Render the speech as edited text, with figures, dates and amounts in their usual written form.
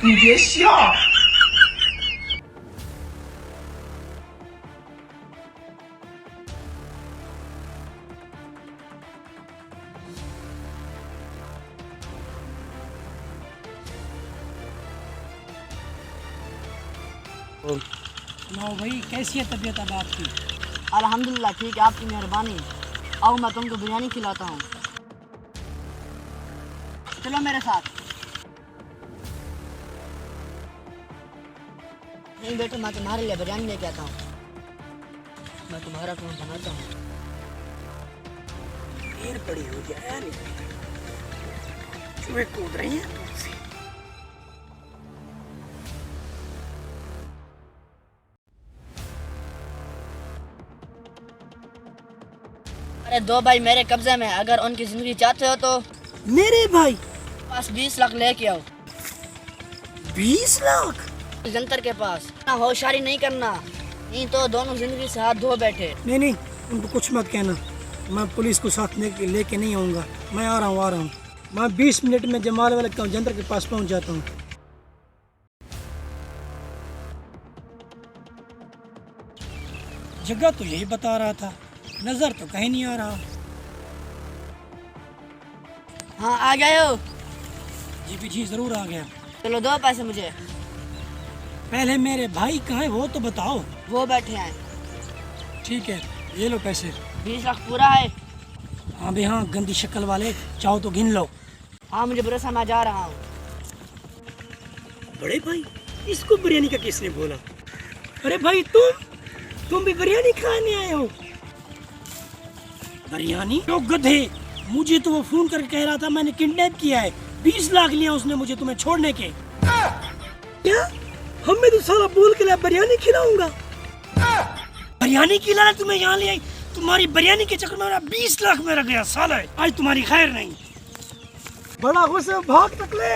你别笑。सुनाओ भाई, कैसी है तबीयत अब आपकी? अल्हम्दुलिल्लाह ठीक है, आपकी मेहरबानी। आओ मैं तुमको बिरयानी खिलाता हूँ, चलो मेरे साथ। नहीं बेटे, मैं तुम्हारे लिए बिरयानी लेके आता हूँ। मैं तुम्हारा कौन बनाता हूँ। देर बड़ी हो गया यार, चूहे कूद रही हैं दूर से। अरे दो भाई मेरे कब्जे में, अगर उनकी जिंदगी चाहते हो तो मेरे भाई पास 20 लाख लेके आओ। 20 लाख? जंतर के पास ना, होशियारी नहीं करना, नहीं तो दोनों जिंदगी से हाथ धो बैठे। नहीं, उनको कुछ मत कहना। मैं पुलिस को साथ लेके नहीं आऊँगा। मैं आ रहा हूँ। मैं 20 मिनट में जमाल वाले जंतर के पास पहुँच जाता हूँ। जगह तो यही बता रहा था, नजर तो कहीं नहीं आ रहा। हाँ आ गए हो? जी जरूर आ गया। चलो दो पैसे मुझे। पहले मेरे भाई कहाँ है वो तो बताओ। वो बैठे हैं। ठीक है, ये लो पैसे। 20 लाख पूरा है? हाँ भाई हाँ, गंदी शक्ल वाले, चाहो तो गिन लो। हाँ मुझे भरोसा, मैं जा रहा हूँ। बड़े भाई, इसको बिरयानी का किसने बोला? अरे भाई तुम भी बिरयानी खाने आए हो? बिरयानी? तो गधे, मुझे तो वो फोन करके कह रहा था मैंने किडनैप किया है। 20 लाख लिया उसने मुझे तुम्हें छोड़ने के। क्या? हमें तो साला बोल के लिया बिरयानी खिलाऊंगा। बिरयानी खिलाना तुम्हें यहाँ ले आई? तुम्हारी बिरयानी के चक्कर में मेरा 20 लाख मेरा गया साला। आज तुम्हारी खैर नहीं। बड़ा गुस्सा, भाग तक ले।